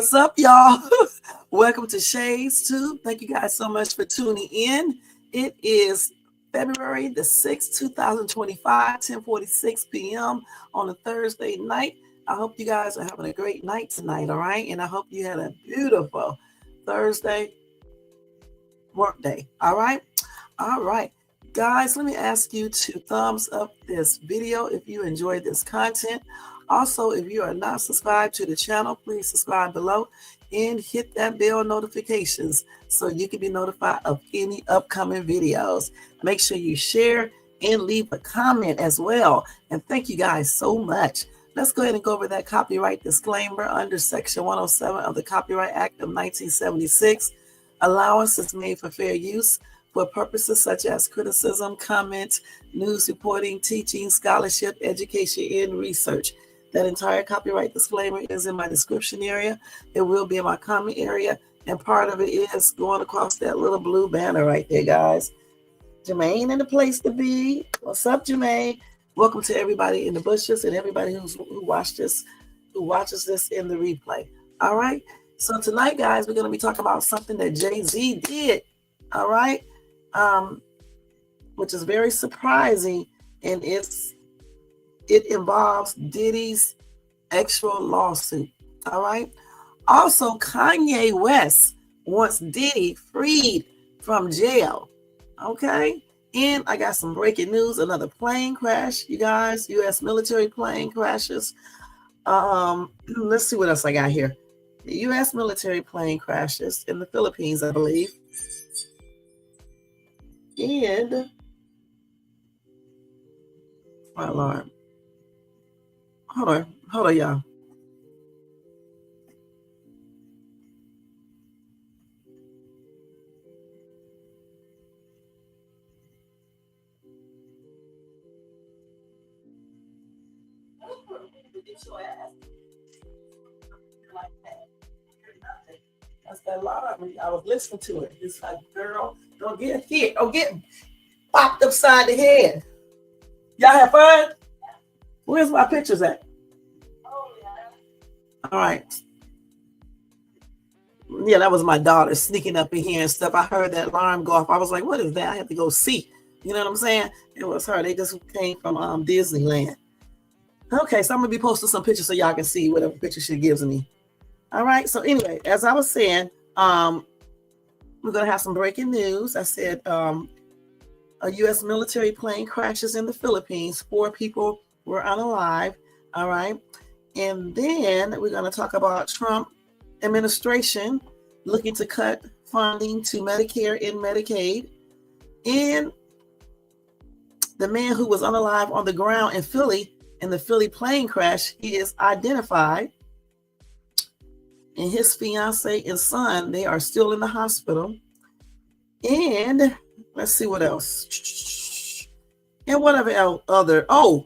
What's up, y'all? Welcome to Shades Tube. Thank you guys so much for tuning in. It is February the 6th, 2025, 10:46 p.m. on a Thursday night. I hope you guys are having a great night tonight, all right? And I hope you had a beautiful Thursday work day, all right? All right. Guys, let me ask you to thumbs up this video if you enjoyed this content. Also, if you are not subscribed to the channel, please subscribe below and hit that bell notifications so you can be notified of any upcoming videos. Make sure you share and leave a comment as well. And thank you guys so much. Let's go ahead and go over that copyright disclaimer under Section 107 of the Copyright Act of 1976. Allowance is made for fair use for purposes such as criticism, comment, news reporting, teaching, scholarship, education, and research. That entire copyright disclaimer is in my description area. It will be in my comment area. And part of it is going across that little blue banner right there, guys. Jermaine in the place to be. What's up, Jermaine? Welcome to everybody in the bushes and everybody who watches this in the replay. All right. So tonight, guys, we're going to be talking about something that Jay-Z did. All right. Which is very surprising. And it involves Diddy's extra lawsuit. All right. Also, Kanye West wants Diddy freed from jail. Okay. And I got some breaking news. Another plane crash, you guys. U.S. military plane crashes. Let's see what else I got here. The U.S. military plane crashes in the Philippines, I believe. And my alarm. Hold on, y'all. That's that alarm. I was listening to it. It's like, girl, don't get hit. Don't get popped upside the head. Y'all have fun? Where's my pictures at? All right. Yeah, that was my daughter sneaking up in here and stuff. I heard that alarm go off. I was like, what is that? I had to go see. You know what I'm saying? It was her. They just came from Disneyland. Okay, so I'm going to be posting some pictures so y'all can see whatever picture she gives me. All right. So anyway, as I was saying, we're going to have some breaking news. I said a U.S. military plane crashes in the Philippines. 4 people were unalive. All right. And then we're going to talk about Trump administration looking to cut funding to Medicare and Medicaid. And the man who was unalive on the ground in Philly, in the Philly plane crash, he is identified. And his fiance and son, they are still in the hospital. And let's see what else. And whatever other. Oh,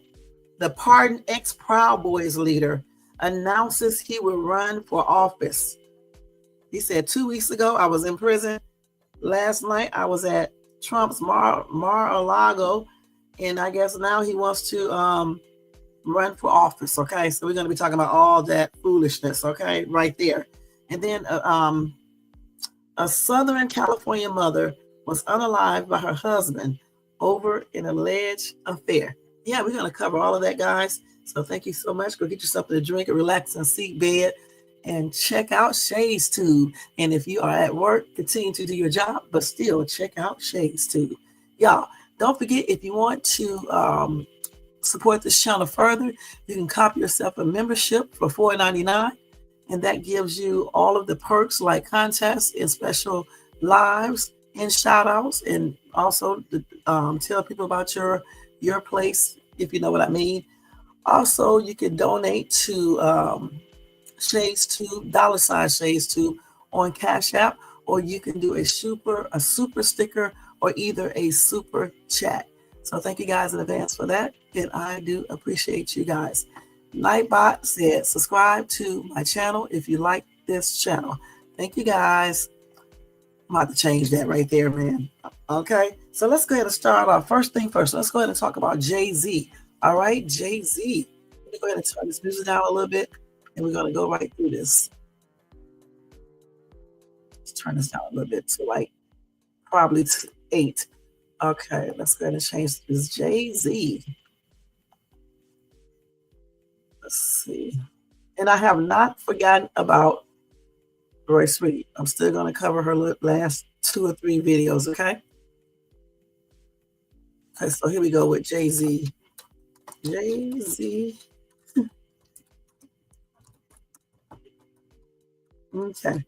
the pardoned ex-Proud Boys leader announces he will run for office. He said 2 weeks ago, I was in prison. Last night, I was at Trump's Mar-a-Lago. And I guess now he wants to run for office. Okay, so we're going to be talking about all that foolishness. Okay, right there. And then a Southern California mother was unalived by her husband over an alleged affair. Yeah, we're going to cover all of that, guys. So thank you so much. Go get yourself a drink, a relaxing seat bed, and check out Shades Tube. And if you are at work, continue to do your job, but still check out Shades Tube. Y'all, don't forget, if you want to support this channel further, you can copy yourself a membership for $4.99. And that gives you all of the perks like contests and special lives and shout outs. And also tell people about your place, if you know what I mean. Also, you can donate to Shades Tube, $ Shades Tube on Cash App, or you can do a super sticker or either a super chat. So thank you guys in advance for that. And I do appreciate you guys. Nightbot said, subscribe to my channel if you like this channel. Thank you guys. I'm about to change that right there, man. Okay, so let's go ahead and start off. First thing first, let's go ahead and talk about Jay-Z. All right, Jay-Z. Let me go ahead and turn this music down a little bit, and we're going to go right through this. Let's turn this down a little bit to like probably to 8. Okay, let's go ahead and change this Jay-Z. Let's see. And I have not forgotten about Royce Reed. I'm still going to cover her last 2 or 3 videos, okay? Okay, so here we go with Jay-Z. Jay-Z. Okay.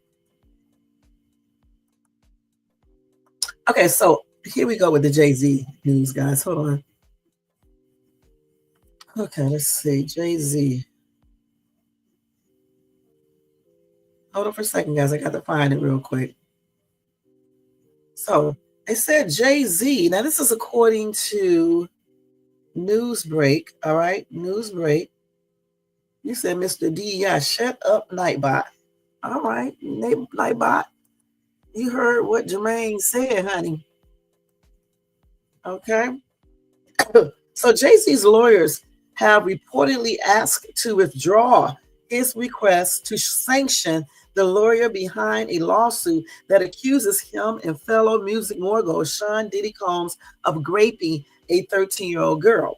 Okay, so here we go with the Jay-Z news, guys. Hold on. Okay, let's see. Jay-Z. Hold on for a second, guys. I got to find it real quick. So they said Jay-Z. Now, this is according to Newsbreak. All right, Newsbreak. You said Mr. D. Yeah, shut up, Nightbot. All right, Nightbot. You heard what Jermaine said, honey. Okay. So Jay-Z's lawyers have reportedly asked to withdraw his request to sanction the lawyer behind a lawsuit that accuses him and fellow music mogul Sean Diddy Combs of raping a 13-year-old girl.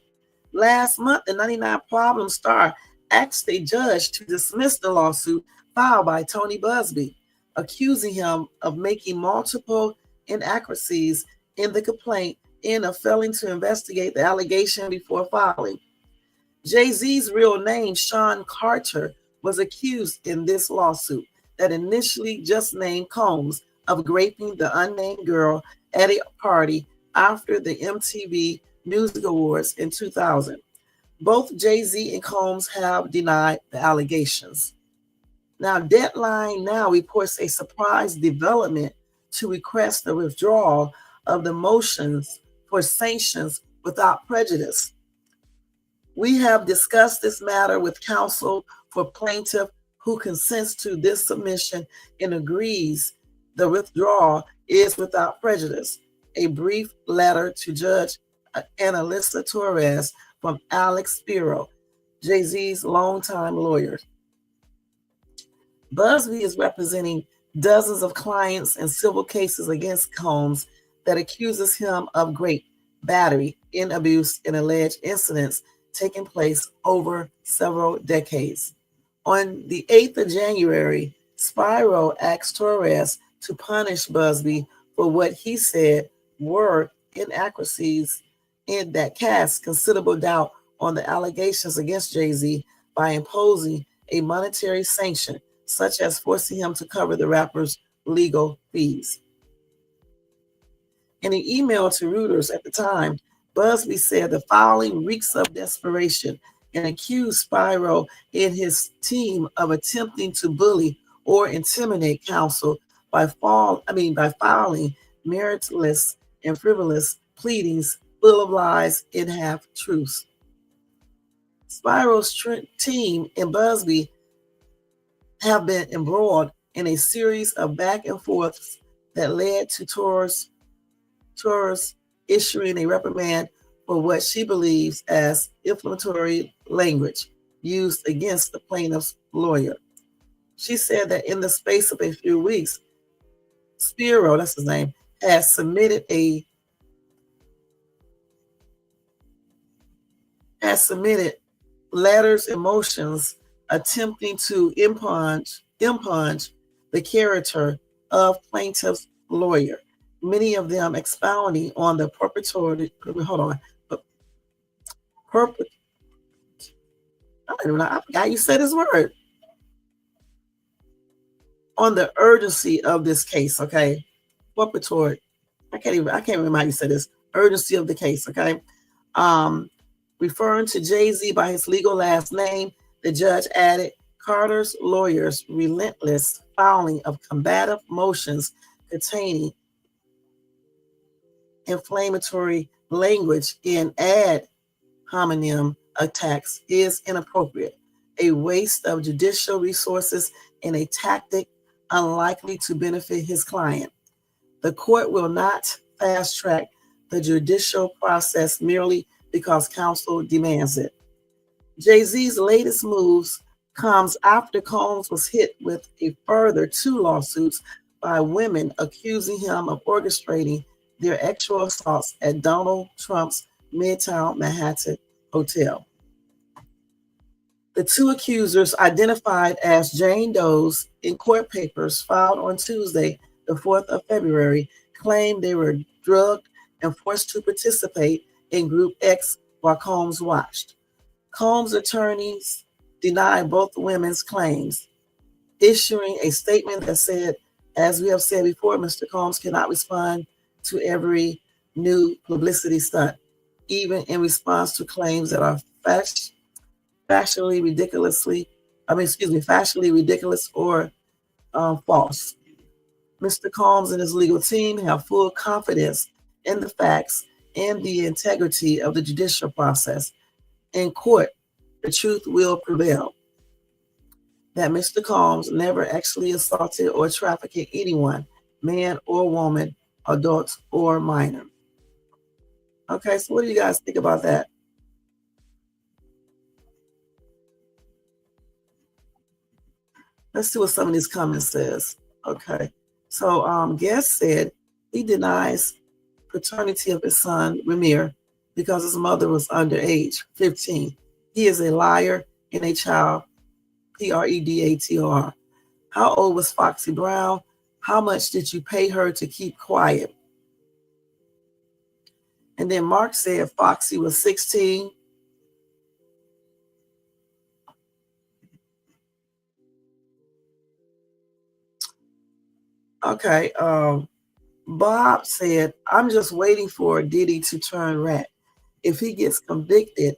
Last month, the 99 Problem star asked a judge to dismiss the lawsuit filed by Tony Busby, accusing him of making multiple inaccuracies in the complaint and of failing to investigate the allegation before filing. Jay-Z's real name, Sean Carter, was accused in this lawsuit that initially just named Combs of raping the unnamed girl at a party after the MTV Music Awards in 2000. Both Jay-Z and Combs have denied the allegations. Now, Deadline Now reports a surprise development to request the withdrawal of the motions for sanctions without prejudice. We have discussed this matter with counsel for plaintiff who consents to this submission and agrees the withdrawal is without prejudice. A brief letter to Judge Analisa Torres from Alex Spiro, Jay-Z's longtime lawyer. Busby is representing dozens of clients in civil cases against Combs that accuses him of rape, battery, and abuse in alleged incidents taking place over several decades. On the 8th of January, Spiro asked Torres to punish Busby for what he said were inaccuracies in that cast considerable doubt on the allegations against Jay-Z by imposing a monetary sanction, such as forcing him to cover the rapper's legal fees. In an email to Reuters at the time, Busby said the filing reeks of desperation and accused Spiro and his team of attempting to bully or intimidate counsel by filing meritless and frivolous pleadings full of lies and half-truths. Spiro's team and Busby have been embroiled in a series of back and forths that led to Torres issuing a reprimand for what she believes as inflammatory language used against the plaintiff's lawyer. She said that in the space of a few weeks, Spiro, that's his name, has submitted letters and motions attempting to impunge the character of plaintiff's lawyer, many of them expounding on the I forgot you said this word. On the urgency of this case, okay? Purportory. I can't remember how you said this. Urgency of the case, okay? Referring to Jay-Z by his legal last name, the judge added Carter's lawyer's relentless filing of combative motions containing inflammatory language in ad hominem attacks is inappropriate, a waste of judicial resources, and a tactic unlikely to benefit his client. The court will not fast track the judicial process merely because counsel demands it. Jay-Z's latest moves comes after Combs was hit with a further 2 lawsuits by women accusing him of orchestrating their actual assaults at Donald Trump's Midtown Manhattan hotel. The two accusers, identified as Jane Does in court papers filed on Tuesday, the 4th of February, claimed they were drugged and forced to participate in Group X while Combs watched. Combs' attorneys denied both women's claims, issuing a statement that said, as we have said before, Mr. Combs cannot respond to every new publicity stunt, even in response to claims that are factually ridiculous or false. Mr. Combs and his legal team have full confidence in the facts and the integrity of the judicial process. In court, the truth will prevail. That Mr. Combs never actually assaulted or trafficked anyone, man or woman, adult or minor. Okay, so what do you guys think about that? Let's see what some of these comments says. Okay, so Guest said he denies paternity of his son, Ramir, because his mother was underage, 15. He is a liar and a child, Predator. How old was Foxy Brown? How much did you pay her to keep quiet? And then Mark said Foxy was 16. Okay, Bob said, I'm just waiting for Diddy to turn rat. If he gets convicted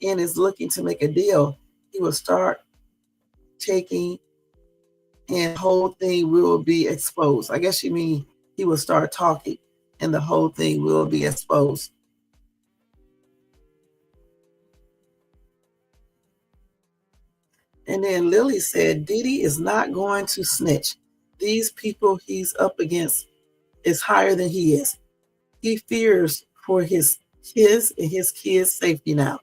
and is looking to make a deal, he will start taking and the whole thing will be exposed. I guess you mean he will start talking and the whole thing will be exposed. And then Lily said, Diddy is not going to snitch. These people he's up against is higher than he is. He fears for his and his kids' safety now.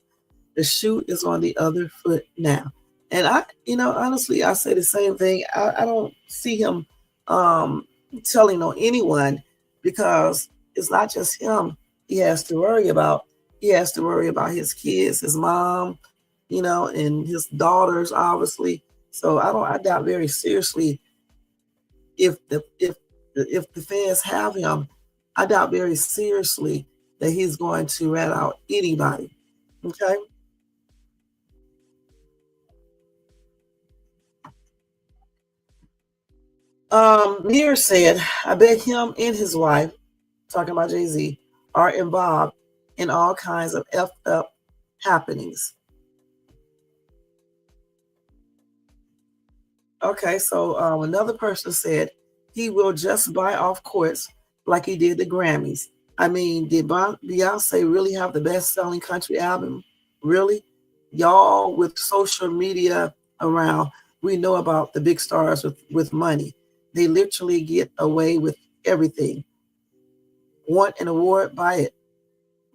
The shoe is on the other foot now. And honestly, I say the same thing. I don't see him telling on anyone, because it's not just him he has to worry about. He has to worry about his kids, his mom, and his daughters, obviously. So I doubt very seriously if the fans have him, I doubt very seriously that he's going to rat out anybody. Okay. Mir said, I bet him and his wife, talking about Jay-Z, are involved in all kinds of effed up happenings. Okay, so another person said he will just buy off courts like he did the Grammys. I mean, did Beyonce really have the best-selling country album? Really? Y'all with social media around, we know about the big stars with money. They literally get away with everything. Want an award? Buy it.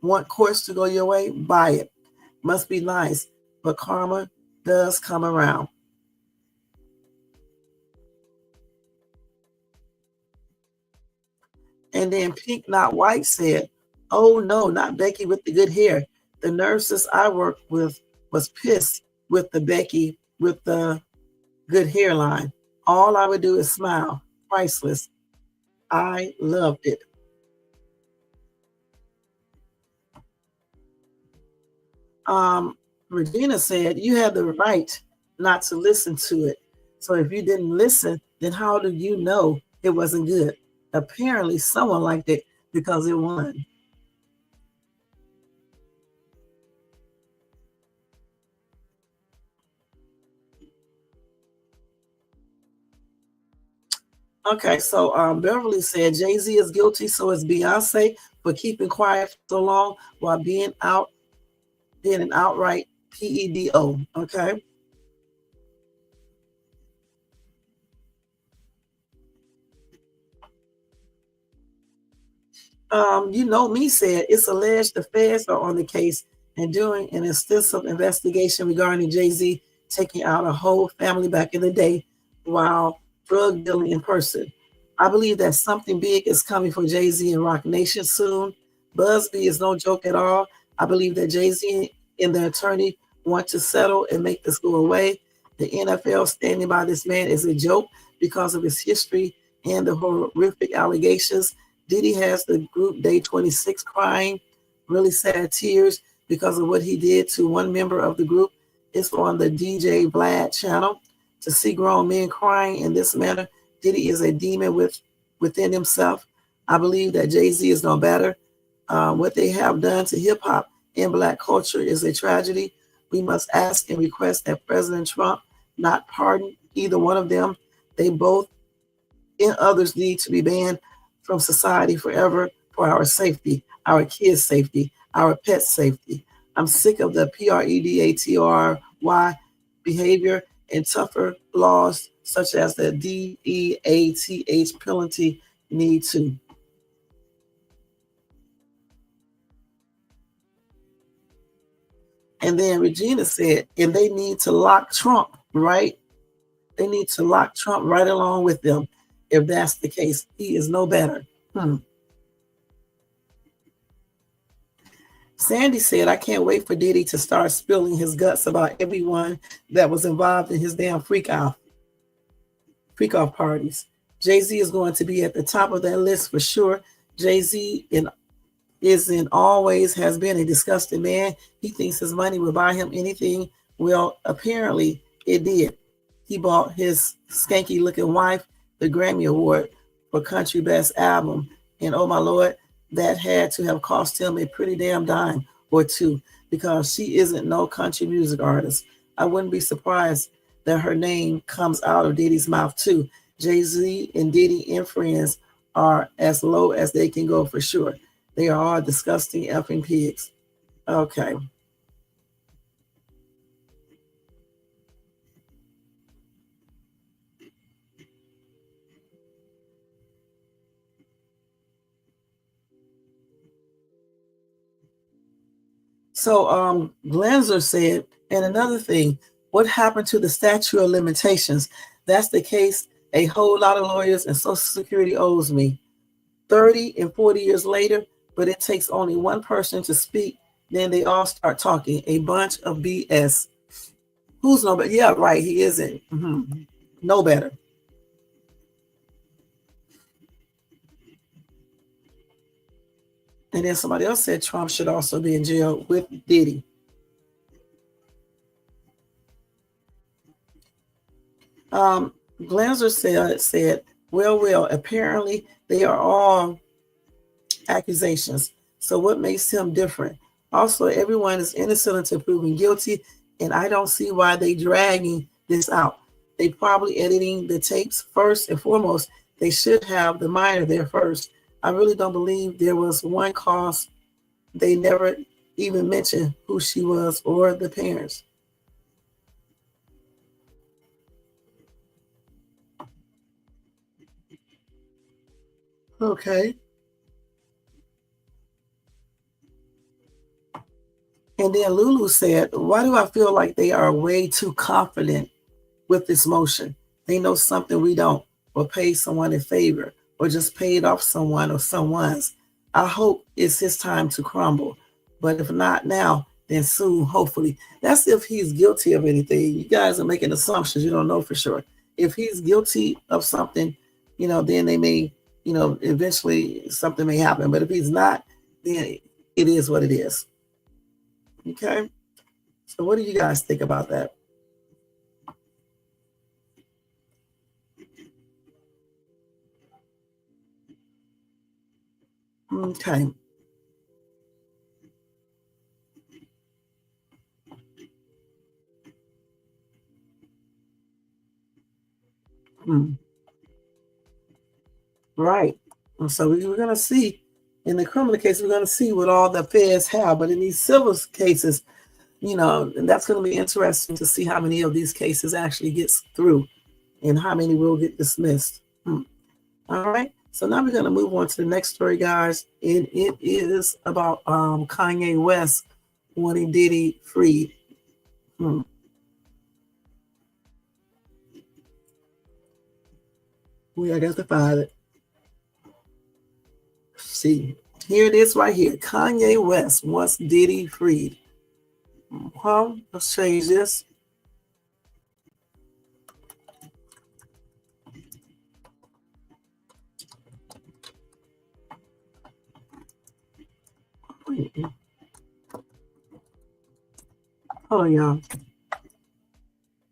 Want courts to go your way? Buy it. Must be nice, but karma does come around. And then Pink Not White said, oh no, not Becky with the good hair. The nurses I worked with was pissed with the Becky with the good hairline. All I would do is smile. Priceless. I loved it. Regina said, you had the right not to listen to it. So if you didn't listen, then how do you know it wasn't good? Apparently someone liked it because it won. Okay, so Beverly said Jay-Z is guilty, so is Beyonce for keeping quiet for so long while being an outright PEDO. Okay. Me said it's alleged the feds are on the case and doing an extensive investigation regarding Jay-Z taking out a whole family back in the day while drug dealing in person. I believe that something big is coming for Jay-Z and Rock Nation soon. Busby is no joke at all. I believe that Jay-Z and the attorney want to settle and make this go away. The NFL standing by this man is a joke because of his history and the horrific allegations. Diddy has the group Day 26 crying, really sad tears because of what he did to one member of the group. It's on the DJ Vlad channel. To see grown men crying in this manner, Diddy is a demon within himself. I believe that Jay-Z is no better. What they have done to hip-hop and Black culture is a tragedy. We must ask and request that President Trump not pardon either one of them. They both and others need to be banned from society forever for our safety, our kids' safety, our pets' safety. I'm sick of the PREDATRY behavior and tougher laws such as the DEATH penalty need to. And then Regina said, and they need to lock Trump, right? They need to lock Trump right along with them. If that's the case, he is no better. Sandy said, I can't wait for Diddy to start spilling his guts about everyone that was involved in his damn freak-off parties. Jay-Z is going to be at the top of that list for sure. Jay-Z is and always has been a disgusting man. He thinks his money will buy him anything. Well, apparently it did. He bought his skanky-looking wife the Grammy Award for Country Best Album. And oh my Lord, that had to have cost him a pretty damn dime or two because she isn't no country music artist. I wouldn't be surprised that her name comes out of Diddy's mouth too. Jay-Z and Diddy and friends are as low as they can go for sure. They are all disgusting effing pigs. Okay. So Glenzer said, and another thing, what happened to the statute of limitations? That's the case a whole lot of lawyers and Social Security owes me. 30 and 40 years later, but it takes only one person to speak, then they all start talking. A bunch of BS. Who's no better? Yeah, right, he isn't. No better. And then somebody else said Trump should also be in jail with Diddy. Glanzer said, well, apparently they are all accusations. So what makes him different? Also, everyone is innocent until proven guilty, and I don't see why they dragging this out. They probably editing the tapes first and foremost. They should have the minor there first. I really don't believe there was one cause. They never even mentioned who she was or the parents. Okay. And then Lulu said, why do I feel like they are way too confident with this motion? They know something we don't, or paid someone a favor, or just paid off someone or someone's. I hope it's his time to crumble. But if not now, then soon, hopefully. That's if he's guilty of anything. You guys are making assumptions. You don't know for sure. If he's guilty of something, then they may, eventually something may happen. But if he's not, then it is what it is. Okay. So what do you guys think about that? Okay. Right. And so we're going to see in the criminal case, we're going to see what all the feds have. But in these civil cases, that's going to be interesting to see how many of these cases actually gets through and how many will get dismissed. All right. So now we're going to move on to the next story, guys. And it is about Kanye West wanting Diddy freed. I got to find it. see. Here it is right here. Kanye West wants Diddy freed. Let's change this. Hold on, y'all.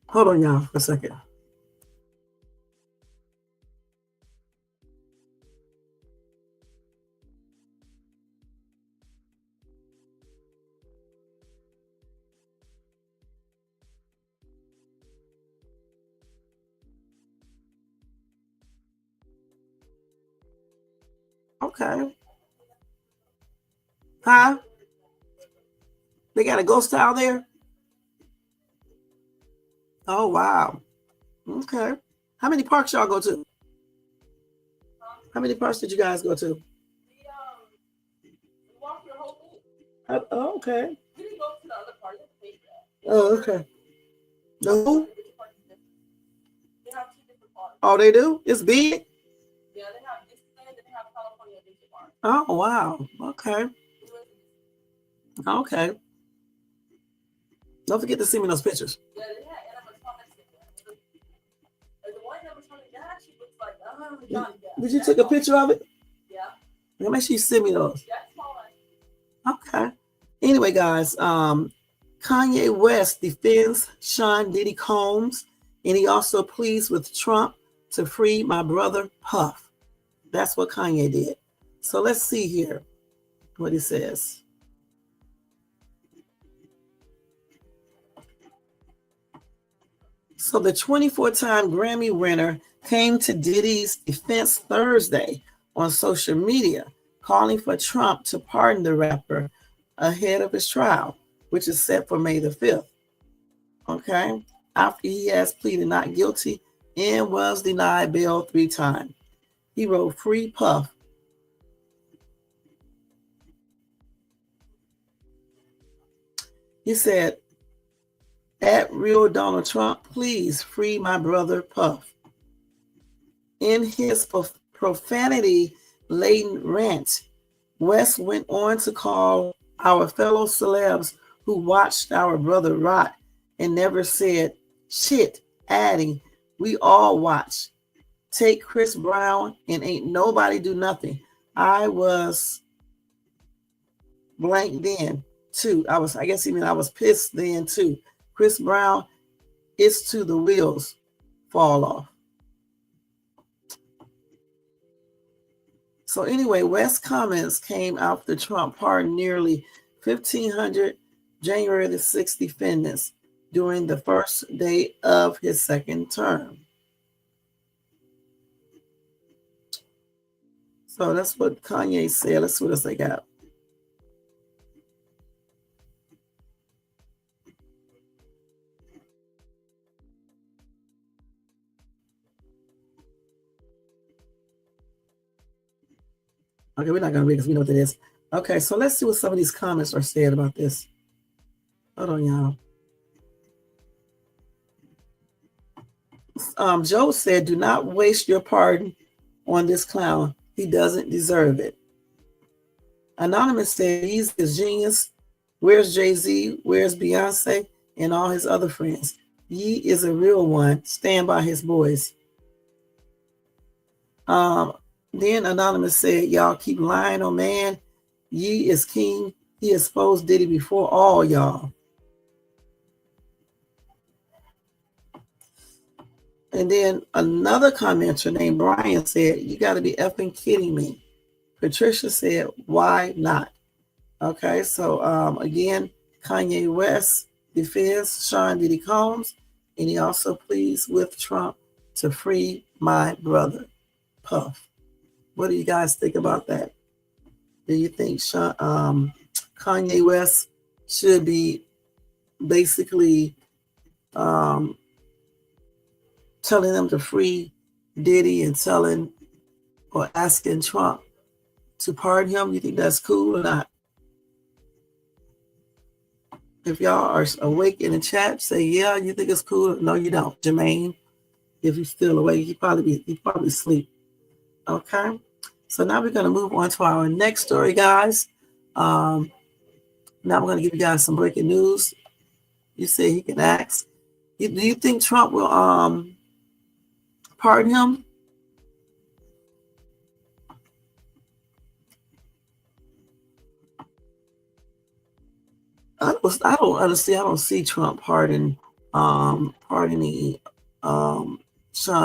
Hold on, y'all, for a second. Okay. Huh? They got a ghost town there? Oh, wow. Okay. How many parks y'all go to? How many parks did you guys go to? Oh, okay. We didn't go to the other part. Oh, okay. No. They have 2 different parks. Oh, they do? It's big? Yeah, they have Disneyland and they have California Adventure Park. Oh, wow. Okay. Okay. Don't forget to send me those pictures. Yeah, they had animatronics in there. The one animatronic that actually looks like Johnny Depp. Did you take a picture of it? Yeah. Make sure you send me those. That's fine. Okay. Anyway, guys, Kanye West defends Sean Diddy Combs, and he also pleads with Trump to free my brother Puff. That's what Kanye did. So let's see here what he says. So the 24-time Grammy winner came to Diddy's defense Thursday on social media, calling for Trump to pardon the rapper ahead of his trial, which is set for May the 5th. Okay? After he has pleaded not guilty and was denied bail 3 times. He wrote, "Free Puff." He said, "At real Donald Trump, please free my brother Puff." In his profanity-laden rant, West went on to call our fellow celebs who watched our brother rot and never said shit, adding, "We all watch. Take Chris Brown and ain't nobody do nothing. I was blank then too. I guess he mean I was pissed then too. Chris Brown, it's to the wheels fall off." So anyway, West's comments came after Trump pardoned nearly 1,500 January the 6th defendants during the first day of his second term. So that's what Kanye said. Let's see what else they got. Okay, we're not going to read because we know what it is. Okay, so let's see what some of these comments are said about this. Hold on, y'all. Joe said, "Do not waste your pardon on this clown. He doesn't deserve it." Anonymous said, "He's a genius. Where's Jay-Z? Where's Beyonce and all his other friends? Ye is a real one. Stand by his boys." Then Anonymous said, "Y'all keep lying on man. Ye is king. He exposed Diddy before all y'all." And then another commenter named Brian said, "You got to be effing kidding me." Patricia said, "Why not?" Okay, so again, Kanye West defends Sean Diddy Combs, and he also pleads with Trump to free my brother Puff. What do you guys think about that? Do you think Kanye West should be basically telling them to free Diddy and telling or asking Trump to pardon him? You think that's cool or not? If y'all are awake in the chat, say yeah, you think it's cool. No, you don't. Jermaine, if he's still awake, he probably sleep. Okay. So now we're going to move on to our next story, guys. Now we're going to give you guys some breaking news. You say he can ask. Do you think Trump will pardon him? I don't understand. I don't see Trump pardoning Sean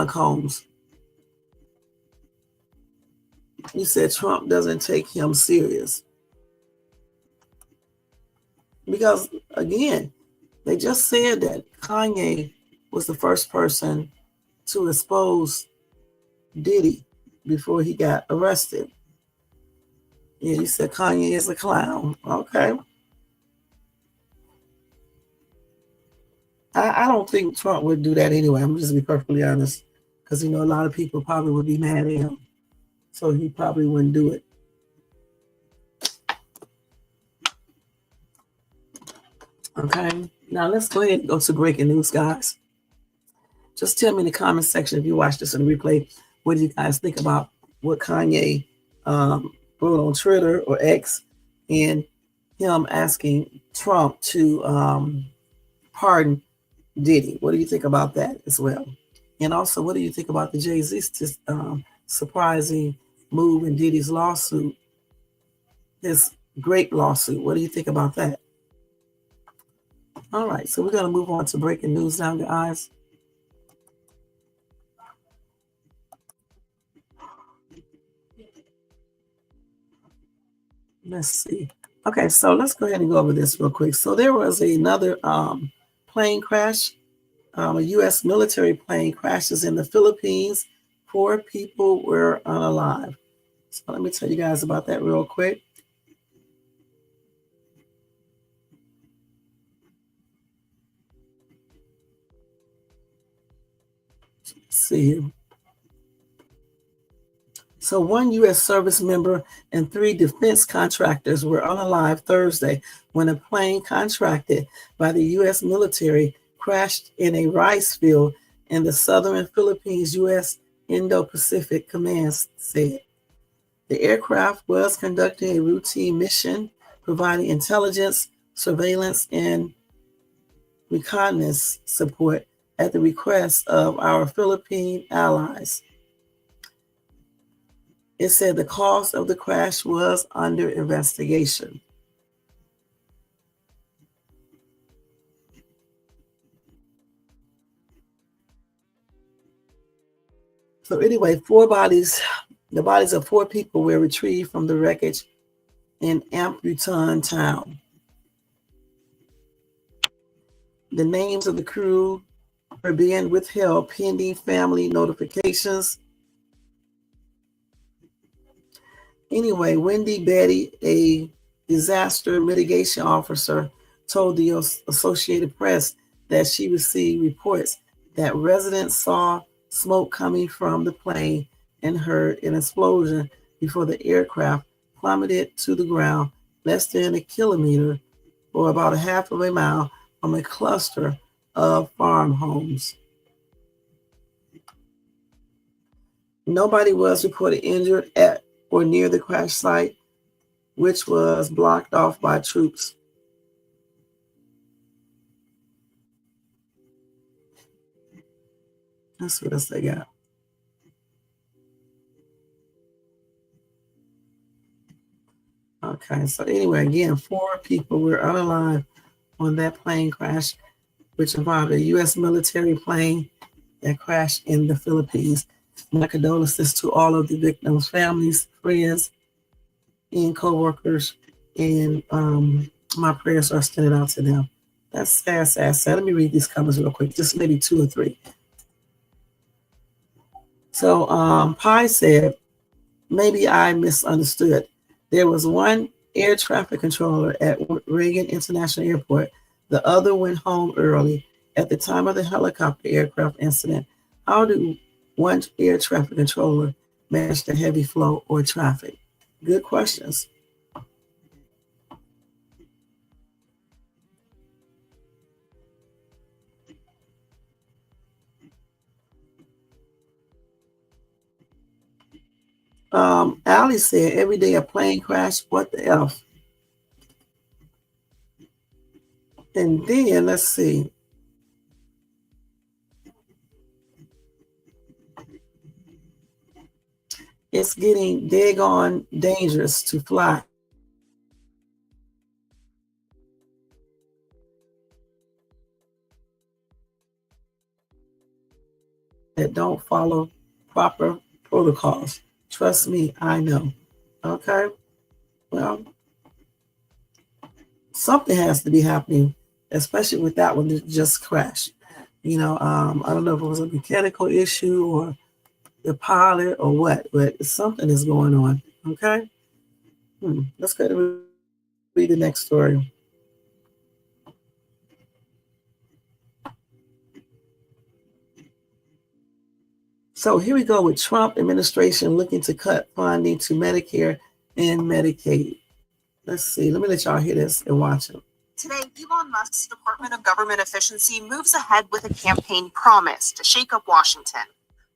Combs. You said Trump doesn't take him serious. Because again, they just said that Kanye was the first person to expose Diddy before he got arrested. Yeah, you said Kanye is a clown. Okay. I don't think Trump would do that anyway. I'm just to be perfectly honest. Because, a lot of people probably would be mad at him. So he probably wouldn't do it. Okay. Now let's go ahead and go to breaking news, guys. Just tell me in the comment section if you watch this on replay, what do you guys think about what Kanye wrote on Twitter or X and him asking Trump to pardon Diddy? What do you think about that as well? And also, what do you think about the Jay-Z surprising move in Diddy's lawsuit, his Grape lawsuit? What do you think about that? All right, so we're going to move on to breaking news now, guys. Let's see. Okay, so let's go ahead and go over this real quick. So there was another plane crash. A U.S. military plane crashes in the Philippines. 4 people were unalive. So let me tell you guys about that real quick. Let's see here. So 1 U.S. service member and 3 defense contractors were unalive Thursday when a plane contracted by the U.S. military crashed in a rice field in the southern Philippines, U.S. Indo-Pacific Command said. The aircraft was conducting a routine mission, providing intelligence, surveillance, and reconnaissance support at the request of our Philippine allies. It said the cause of the crash was under investigation. So anyway, the bodies of 4 people were retrieved from the wreckage in Amputan town. The names of the crew are being withheld pending family notifications. Anyway, Wendy Betty, a disaster mitigation officer, told the Associated Press that she received reports that residents saw smoke coming from the plane and heard an explosion before the aircraft plummeted to the ground less than a kilometer or about a half of a mile from a cluster of farm homes. Nobody was reported injured at or near the crash site, which was blocked off by troops. That's what else they got. Okay, so anyway, again, 4 people were unalive on that plane crash, which involved a U.S. military plane that crashed in the Philippines. My condolences to all of the victims' families, friends, and co-workers, and my prayers are extended out to them. That's sad, sad, sad. Let me read these comments real quick, just maybe 2 or 3. So Pi said, maybe I misunderstood. There was one air traffic controller at Reagan International Airport. The other went home early at the time of the helicopter aircraft incident. How do one air traffic controller manage the heavy flow or traffic? Good questions. Allie said, every day a plane crash, what the F? And then, let's see. It's getting daggone dangerous to fly. That don't follow proper protocols. Trust me, I know. Okay? Well, something has to be happening, especially with that one that just crashed. I don't know if it was a mechanical issue or the pilot or what, but something is going on. Okay? Let's go to read the next story. So here we go with Trump administration looking to cut funding to Medicare and Medicaid. Let's see. Let me let y'all hear this and watch it. Today, Elon Musk's Department of Government Efficiency moves ahead with a campaign promise to shake up Washington.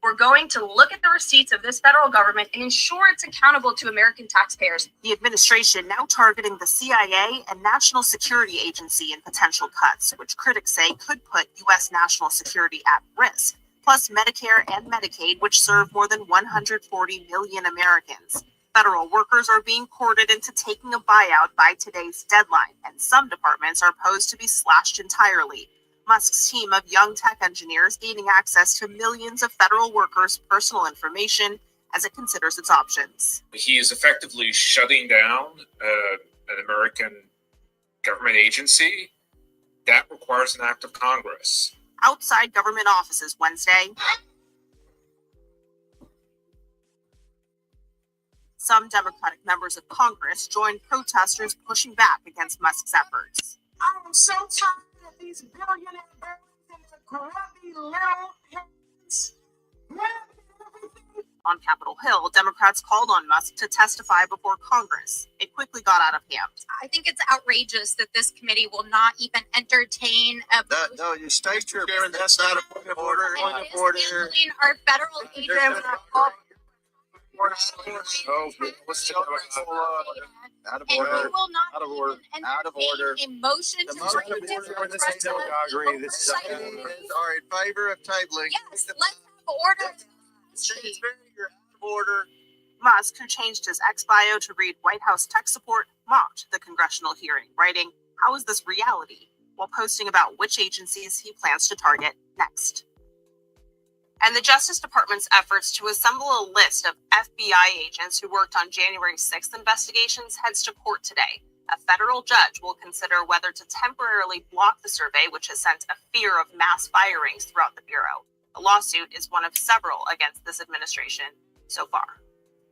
We're going to look at the receipts of this federal government and ensure it's accountable to American taxpayers. The administration now targeting the CIA and National Security Agency in potential cuts, which critics say could put U.S. national security at risk. Plus Medicare and Medicaid, which serve more than 140 million Americans. Federal workers are being courted into taking a buyout by today's deadline, and some departments are posed to be slashed entirely. Musk's team of young tech engineers gaining access to millions of federal workers' personal information as it considers its options. He is effectively shutting down an American government agency. That requires an act of Congress. Outside government offices Wednesday, some Democratic members of Congress joined protesters pushing back against Musk's efforts. I'm so tired of these billionaire birds and the grubby little hands grabbing everything. On Capitol Hill, Democrats called on Musk to testify before Congress. It quickly got out of hand. I think it's outrageous that this committee will not even entertain a No, you state your Chairman, that's not a point of order. Point of order. Our federal agents. Out of And order. we will not Out of order. even Out of order. entertain a motion The to motion bring of this order in this to is I agree. This is oversight. are in favor of tabling. Yes, let's have order. You're out of order. Musk, who changed his X bio to read White House tech support, mocked the congressional hearing, writing, "How is this reality?" while posting about which agencies he plans to target next. And the Justice Department's efforts to assemble a list of FBI agents who worked on January 6th investigations heads to court today. A federal judge will consider whether to temporarily block the survey, which has sent a fear of mass firings throughout the Bureau. The lawsuit is one of several against this administration so far.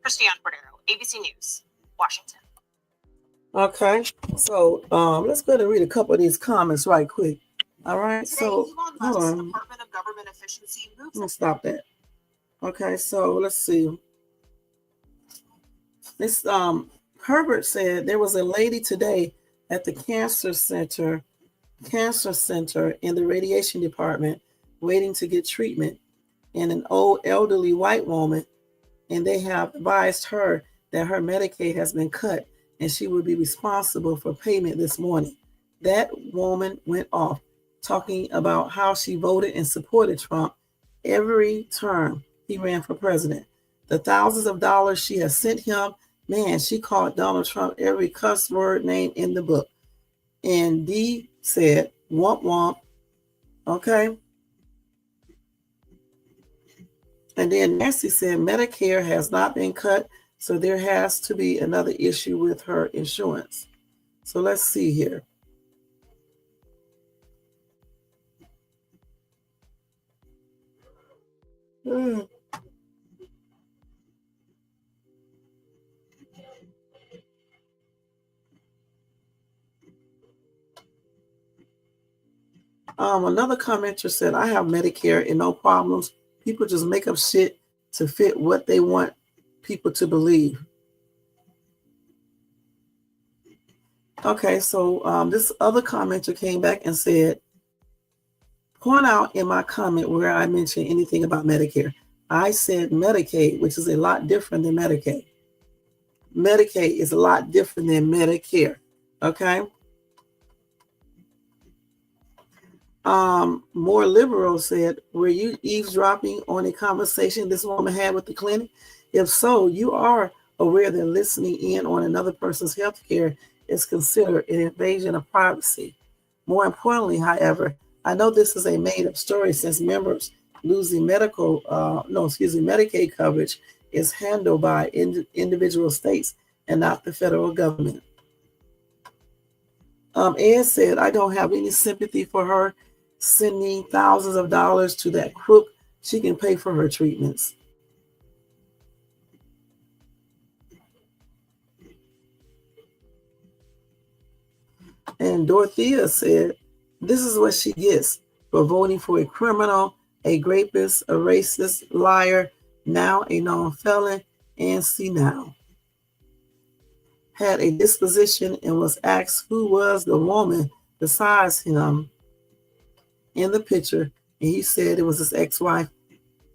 Christiane Cordero, ABC News, Washington. Okay, so let's go ahead and read a couple of these comments right quick. All right, so hold on. Department of Government Efficiency moves. Let me stop that. Okay, so let's see. This Herbert said there was a lady today at the cancer center in the radiation department waiting to get treatment, and an old elderly white woman, and they have advised her that her Medicaid has been cut and she will be responsible for payment this morning. That woman went off talking about how she voted and supported Trump every term he ran for president. The thousands of dollars she has sent him, man, she called Donald Trump every cuss word name in the book. And Dee said, womp womp. Okay. And then Nancy said, Medicare has not been cut, so there has to be another issue with her insurance. So let's see here. Another commenter said, I have Medicare and no problems. People just make up shit to fit what they want people to believe. Okay, so this other commenter came back and said, point out in my comment where I mentioned anything about Medicare. I said Medicaid, which is a lot different than Medicaid. Medicaid is a lot different than Medicare. Okay. More liberal said, were you eavesdropping on a conversation this woman had with the clinic? If so, you are aware that listening in on another person's health care is considered an invasion of privacy. More importantly, however, I know this is a made-up story since members losing Medicaid coverage is handled by individual states and not the federal government. Ed said, I don't have any sympathy for her sending thousands of dollars to that crook. She can pay for her treatments. And Dorothea said, this is what she gets for voting for a criminal, a rapist, a racist, liar, now a known felon, and senile. Had a disposition and was asked who was the woman besides him in the picture, and he said it was his ex-wife,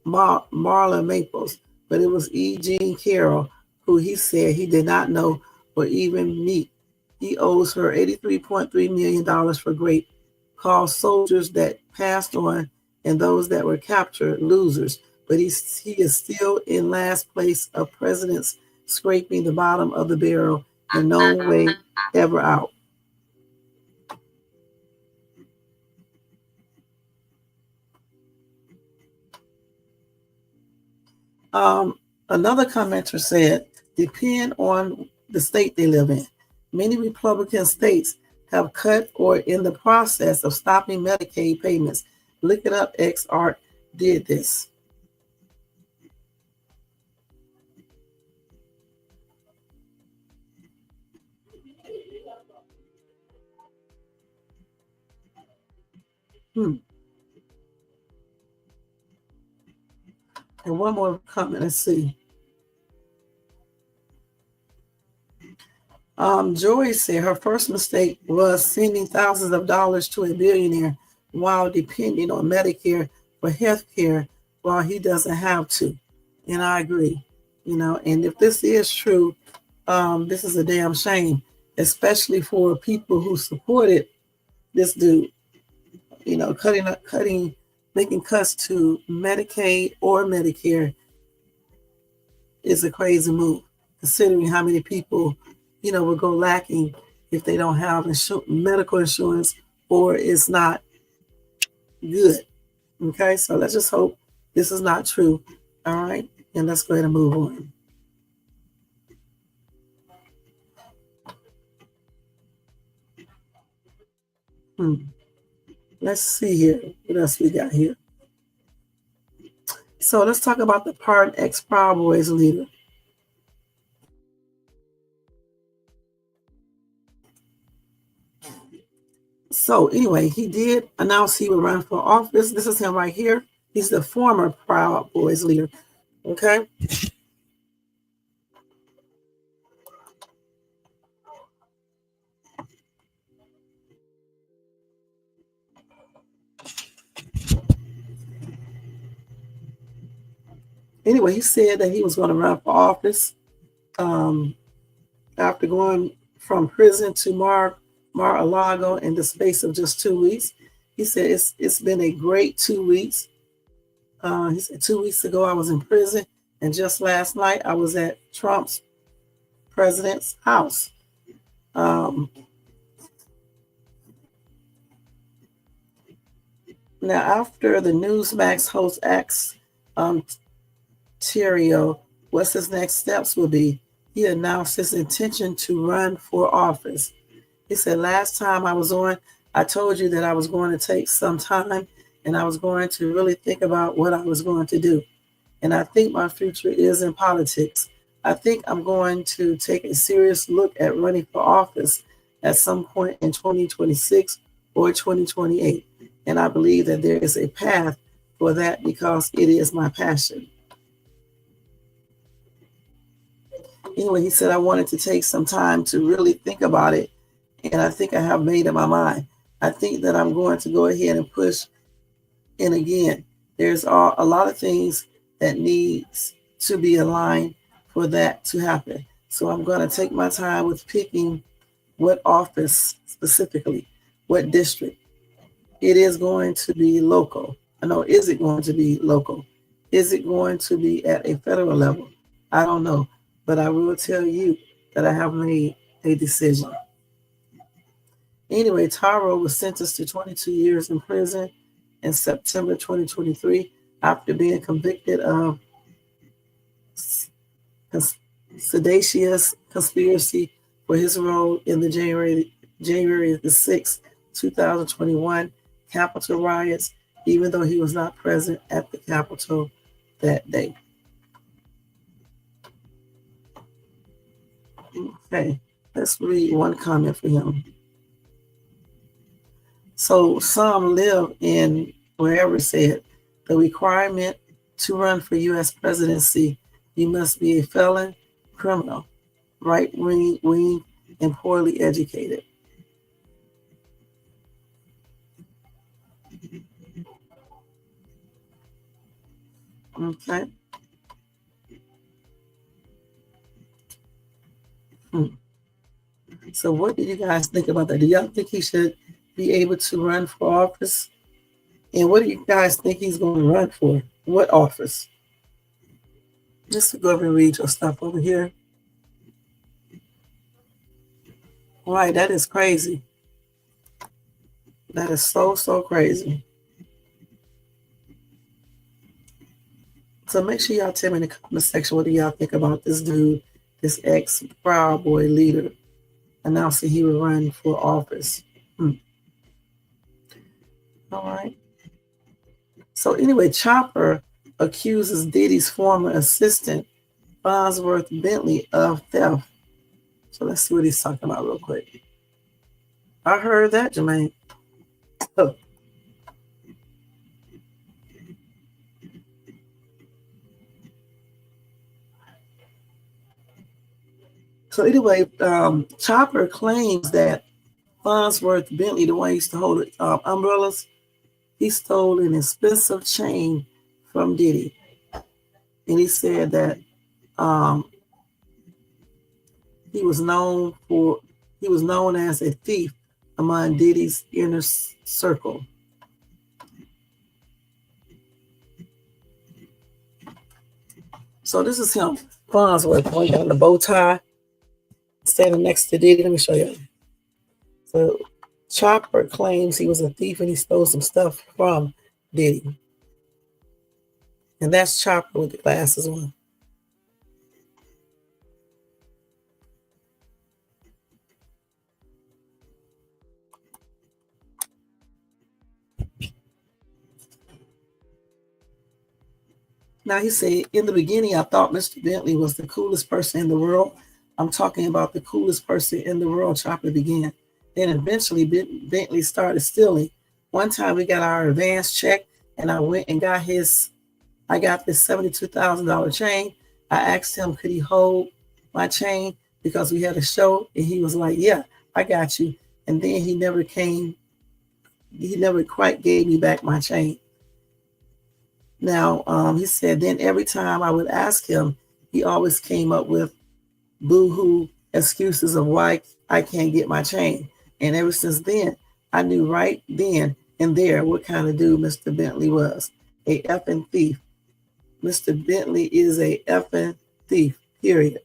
Marla Maples, but it was E. Jean Carroll, who he said he did not know or even meet. He owes her $83.3 million for Grape, called soldiers that passed on and those that were captured losers, but he is still in last place of presidents scraping the bottom of the barrel and no way ever out. Another commenter said, depend on the state they live in. Many Republican states have cut or in the process of stopping Medicaid payments. Look it up, X-Art did this. And one more comment, let's see. Joy said her first mistake was sending thousands of dollars to a billionaire while depending on Medicare for health care while he doesn't have to. And I agree, and if this is true, this is a damn shame, especially for people who supported this dude, making cuts to Medicaid or Medicare is a crazy move, considering how many people, will go lacking if they don't have medical insurance or it's not good. Okay, so let's just hope this is not true. All right, and let's go ahead and move on. Let's see here. What else we got here? So let's talk about the pardoned ex-Proud Boys leader. So anyway, he did announce he would run for office. This is him right here. He's the former Proud Boys leader. Okay. Anyway, he said that he was going to run for office after going from prison to Mar-a-Lago in the space of just 2 weeks. He said it's been a great 2 weeks. He said 2 weeks ago I was in prison, and just last night I was at Trump's president's house. Now, after the Newsmax host asks Terrio what his next steps will be, he announced his intention to run for office. He said, last time I was on, I told you that I was going to take some time and I was going to really think about what I was going to do. And I think my future is in politics. I think I'm going to take a serious look at running for office at some point in 2026 or 2028. And I believe that there is a path for that because it is my passion. Anyway, he said, I wanted to take some time to really think about it. And I think I have made up my mind. I think that I'm going to go ahead and push in again. There's a lot of things that needs to be aligned for that to happen. So I'm going to take my time with picking what office specifically, what district. It is going to be local. I know, is it going to be local? Is it going to be at a federal level? I don't know, but I will tell you that I have made a decision. Anyway, Taro was sentenced to 22 years in prison in September 2023 after being convicted of seditious conspiracy for his role in the January the 6th, 2021 Capitol riots, even though he was not present at the Capitol that day. Okay, let's read one comment for him. So some live in wherever said the requirement to run for U.S. presidency, you must be a felon, criminal, right-wing, and poorly educated. Okay. So what do you guys think about that? Do y'all think he should be able to run for office? And what do you guys think he's going to run for? What office? Just to go over and read your stuff over here. All right, that is crazy. That is so crazy. So make sure y'all tell me in the comment section what do y'all think about this dude, this ex-Proud Boy leader, announcing he would run for office. All right. So anyway, Chopper accuses Diddy's former assistant, Farnsworth Bentley, of theft. So let's see what he's talking about real quick. I heard that, Jermaine. Oh. So anyway, Chopper claims that Farnsworth Bentley, the one who used to hold umbrellas, he stole an expensive chain from Diddy. And he said that he was known as a thief among Diddy's inner circle. So this is him, Farnsworth, got the bow tie, standing next to Diddy. Let me show you. So Chopper claims he was a thief and he stole some stuff from Diddy. And that's Chopper with the glasses on. Now he said, in the beginning, I thought Mr. Bentley was the coolest person in the world. I'm talking about the coolest person in the world, Chopper began. Then eventually Bentley started stealing. One time we got our advance check and I went and got this $72,000 chain. I asked him, could he hold my chain because we had a show? And he was like, yeah, I got you. And then he never quite gave me back my chain. Now, he said, then every time I would ask him, he always came up with boo-hoo excuses of why I can't get my chain. And ever since then, I knew right then and there what kind of dude Mr. Bentley was. A effing thief. Mr. Bentley is a effing thief, period.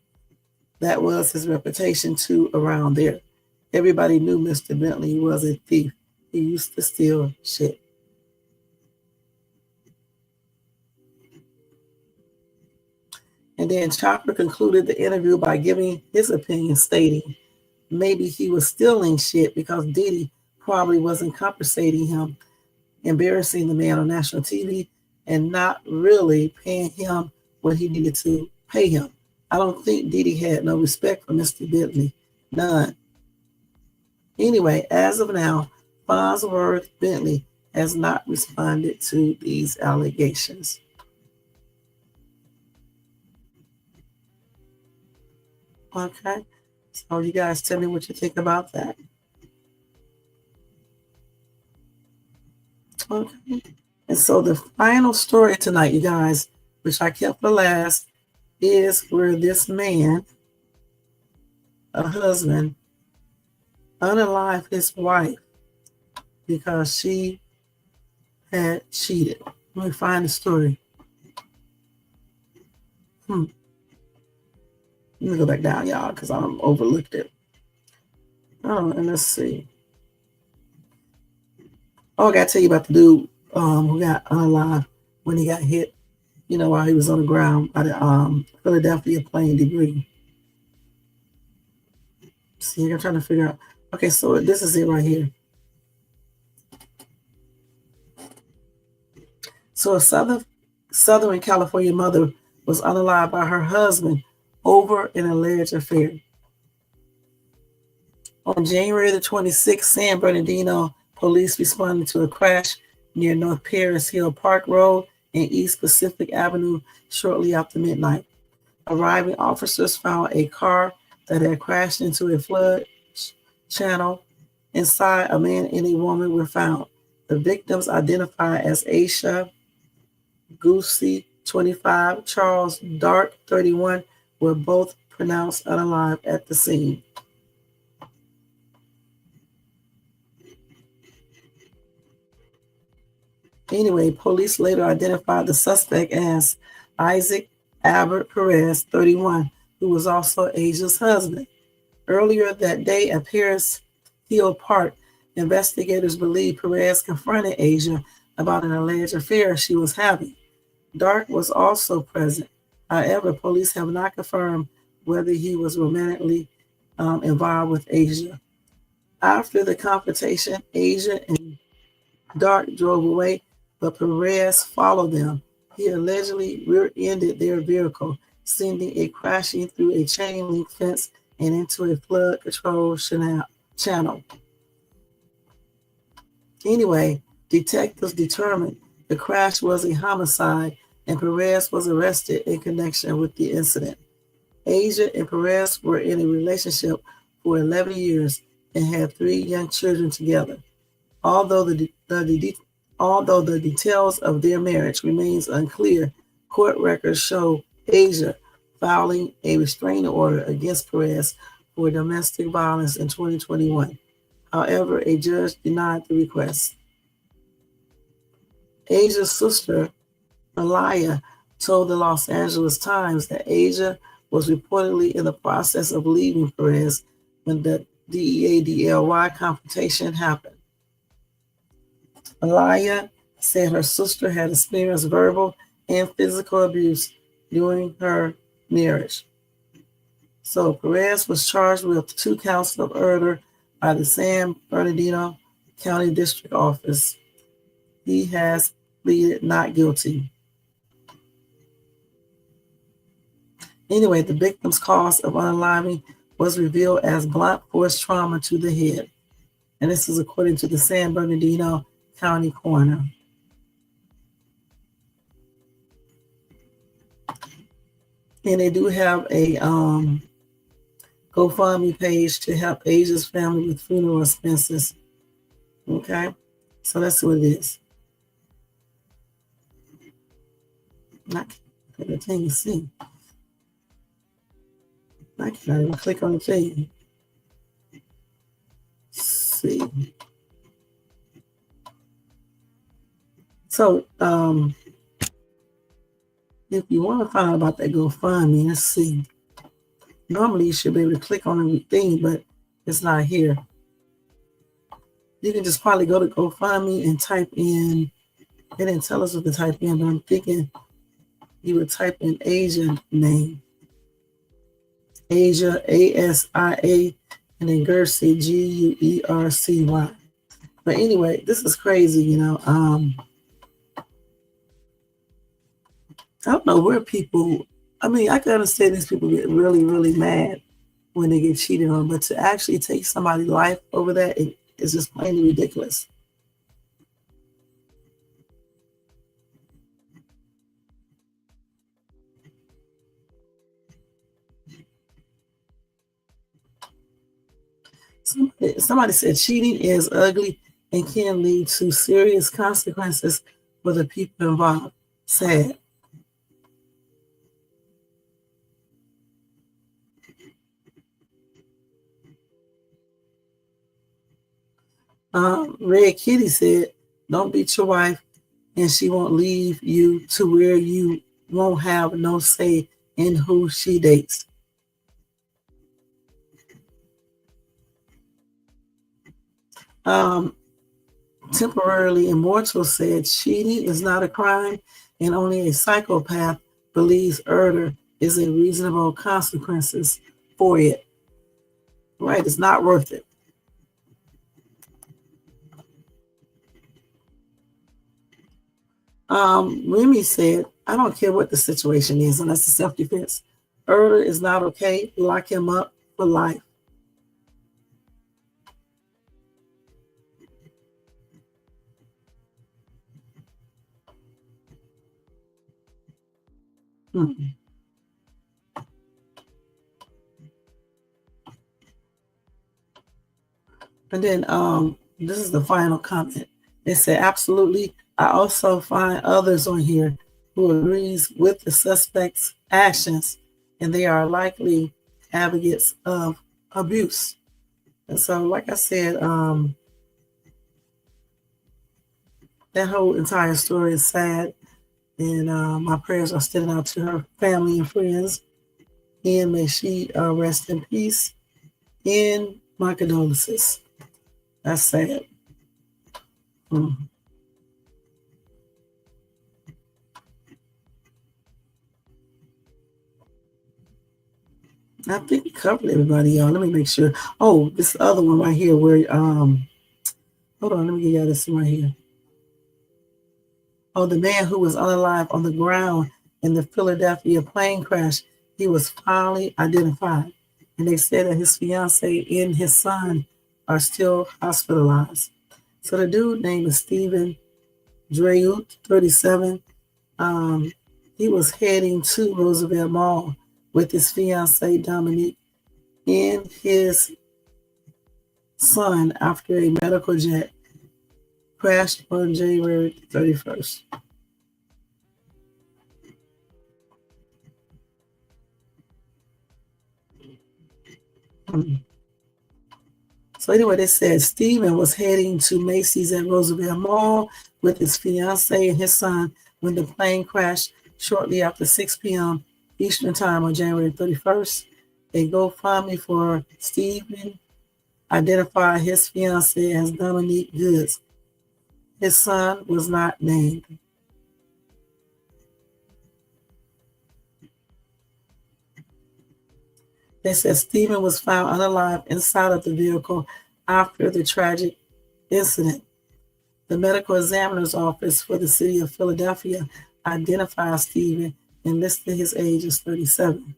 That was his reputation too around there. Everybody knew Mr. Bentley was a thief. He used to steal shit. And then Chopper concluded the interview by giving his opinion, stating maybe he was stealing shit because Diddy probably wasn't compensating him, embarrassing the man on national TV, and not really paying him what he needed to pay him. I don't think Diddy had no respect for Mr. Bentley. None. Anyway, as of now, Farnsworth Bentley has not responded to these allegations. Okay, so you guys tell me what you think about that. Okay, and so the final story tonight, you guys, which I kept for last, is where this man, a husband, unalived his wife because she had cheated. Let me find the story. Let me go back down, y'all, because I overlooked it. Oh, and let's see. Oh, I got to tell you about the dude who got unalived when he got hit, while he was on the ground by the Philadelphia plane debris. See, I'm trying to figure out. Okay, so this is it right here. So a Southern California mother was unalived by her husband over an alleged affair. On January the 26th, San Bernardino police responded to a crash near North Paris Hill Park Road and East Pacific Avenue shortly after midnight. Arriving officers found a car that had crashed into a flood channel. Inside, a man and a woman were found. The victims, identified as Aisha Goosey, 25, Charles Dark, 31, were both pronounced unalive at the scene. Anyway, police later identified the suspect as Isaac Albert Perez, 31, who was also Asia's husband. Earlier that day at Paris Hill Park, investigators believe Perez confronted Asia about an alleged affair she was having. Dark was also present. However, police have not confirmed whether he was romantically involved with Asia. After the confrontation, Asia and Dark drove away, but Perez followed them. He allegedly rear-ended their vehicle, sending it crashing through a chain link fence and into a flood control channel. Anyway, detectives determined the crash was a homicide, and Perez was arrested in connection with the incident. Asia and Perez were in a relationship for 11 years and had 3 young children together. Although the details of their marriage remains unclear, court records show Asia filing a restraining order against Perez for domestic violence in 2021. However, a judge denied the request. Asia's sister, Malaya, told the Los Angeles Times that Asia was reportedly in the process of leaving Perez when the DEADLY confrontation happened. Malaya said her sister had experienced verbal and physical abuse during her marriage. So Perez was charged with 2 counts of murder by the San Bernardino County District Office. He has pleaded not guilty. Anyway, the victim's cause of unaliving was revealed as blunt force trauma to the head. And this is according to the San Bernardino County coroner. And they do have a GoFundMe page to help Asia's family with funeral expenses. Okay, so that's what it is. Not the thing you see. I can't even click on the thing. See. So, if you want to find out about that GoFundMe, let's see. Normally, you should be able to click on everything, but it's not here. You can just probably go to GoFundMe and type in. They didn't tell us what to type in, but I'm thinking you would type in Asia name. Asia, ASIA, and then Guercy, GUERCY. But anyway, this is crazy, I don't know where people, I can understand these people get really, really mad when they get cheated on, but to actually take somebody's life over that is just plainly ridiculous. Somebody said cheating is ugly and can lead to serious consequences for the people involved. Sad. Red Kitty said, don't beat your wife and she won't leave you to where you won't have no say in who she dates. Temporarily Immortal said, cheating is not a crime and only a psychopath believes murder is a reasonable consequences for it. Right, it's not worth it. Remy said, I don't care what the situation is unless it's self-defense. Murder is not okay. Lock him up for life. And then this is the final comment. They said, absolutely. I also find others on here who agrees with the suspect's actions, and they are likely advocates of abuse. And so, like I said, that whole entire story is sad, and my prayers are sending out to her family and friends, and may she rest in peace. And my condolences. That's sad. I think we covered everybody, y'all. Let me make sure. Oh, this other one right here where hold on, let me get y'all this one right here. Oh, the man who was unalive on the ground in the Philadelphia plane crash, he was finally identified. And they said that his fiance and his son are still hospitalized. So the dude named is Stephen Draut, 37. He was heading to Roosevelt Mall with his fiancee Dominique and his son after a medical jet crashed on January 31st. So anyway, they said Stephen was heading to Macy's at Roosevelt Mall with his fiancee and his son when the plane crashed shortly after 6 p.m. Eastern Time on January 31st. A GoFundMe for Stephen identified his fiancee as Dominique Goods. His son was not named. They said Stephen was found unalive inside of the vehicle after the tragic incident. The medical examiner's office for the city of Philadelphia identified Stephen and listed his age as 37.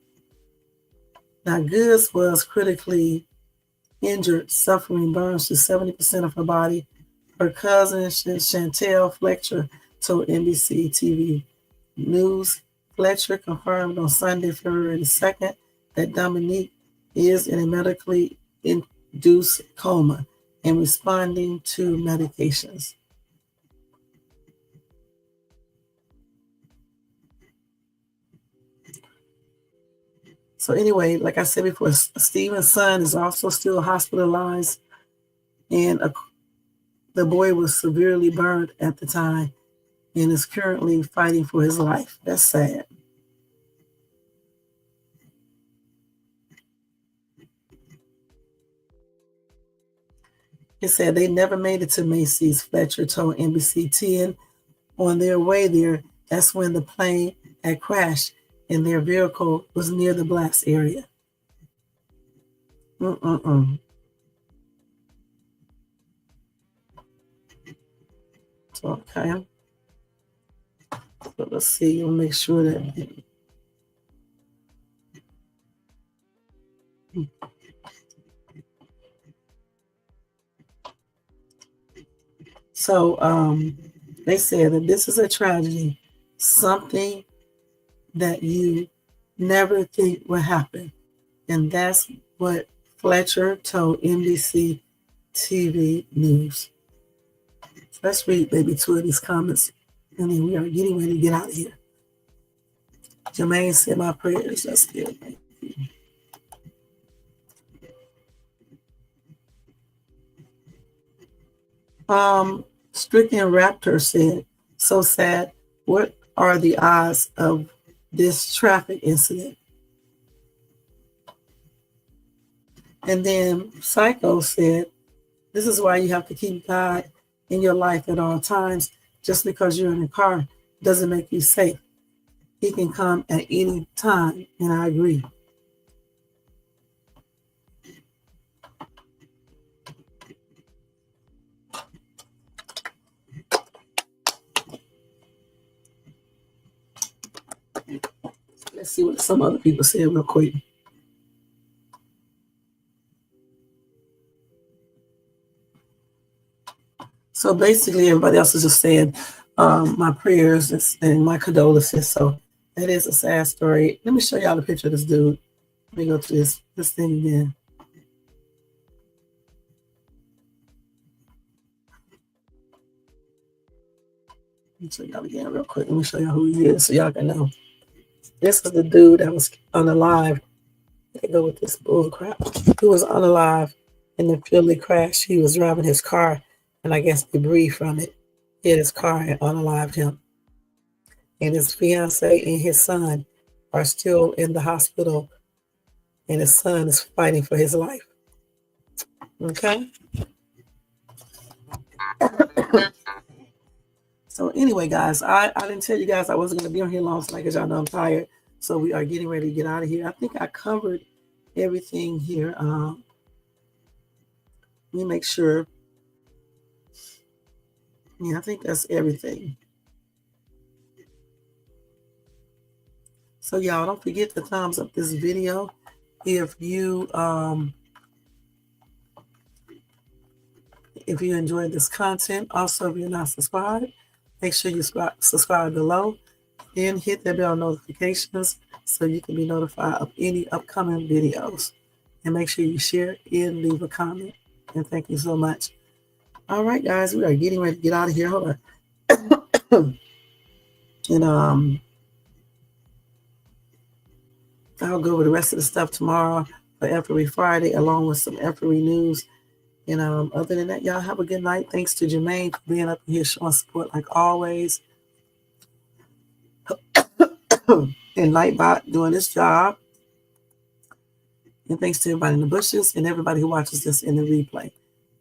Now, Goods was critically injured, suffering burns to 70% of her body. Her cousin, Chantel Fletcher, told NBC TV News. Fletcher confirmed on Sunday, February 2nd, that Dominique is in a medically induced coma and responding to medications. So anyway, like I said before, Stephen's son is also still hospitalized, and the boy was severely burned at the time and is currently fighting for his life. That's sad. It said they never made it to Macy's, Fletcher told NBC 10. On their way there, that's when the plane had crashed and their vehicle was near the blast area. So, okay. So let's see. We'll make sure that. So they said that this is a tragedy, something that you never think will happen. And that's what Fletcher told NBC TV News. So let's read maybe 2 of these comments, and then we are getting ready to get out of here. Jermaine said my prayers. That's good. Thank you. Stricken Raptor said, so sad. What are the odds of this traffic incident? And then Psycho said, this is why you have to keep God in your life at all times. Just because you're in a car doesn't make you safe. He can come at any time, and I agree. Let's see what some other people said real quick. So basically, everybody else is just saying my prayers and my condolences. So that is a sad story. Let me show y'all the picture of this dude. Let me go to this thing again. Let me show y'all again real quick. Let me show y'all who he is so y'all can know. This is the dude that was unalive. They go with this bull crap. He was unalive in the Philly crash. He was driving his car, and I guess debris from it hit his car and unalived him. And his fiance and his son are still in the hospital, and his son is fighting for his life. Okay? So anyway, guys, I didn't tell you guys I wasn't going to be on here long tonight because y'all know I'm tired. So we are getting ready to get out of here. I think I covered everything here. Let me make sure. Yeah, I think that's everything. So y'all don't forget to thumbs up this video if you enjoyed this content. Also, if you're not subscribed, make sure you subscribe below. Then hit that bell notifications so you can be notified of any upcoming videos. And make sure you share and leave a comment. And thank you so much. All right, guys, we are getting ready to get out of here. Hold on. And I'll go over the rest of the stuff tomorrow for every Friday, along with some every news. And other than that, y'all have a good night. Thanks to Jermaine for being up here showing support like always. And Lightbot doing this job. And thanks to everybody in the bushes and everybody who watches this in the replay.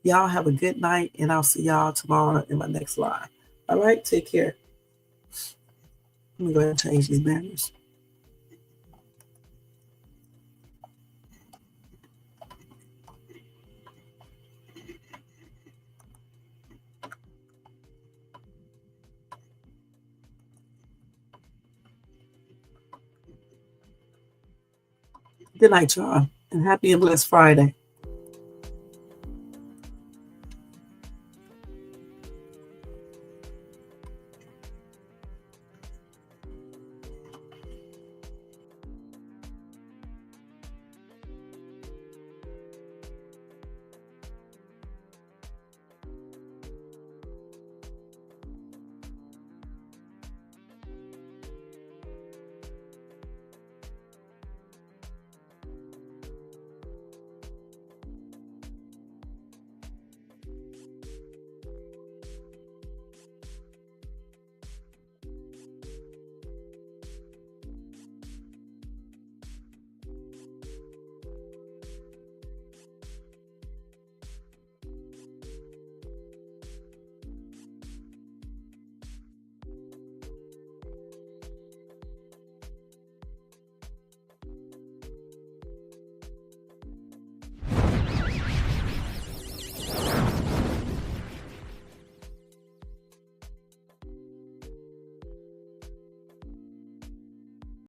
Y'all have a good night, and I'll see y'all tomorrow in my next live. All right, take care. Let me go ahead and change these banners. Good night, y'all, and happy and blessed Friday.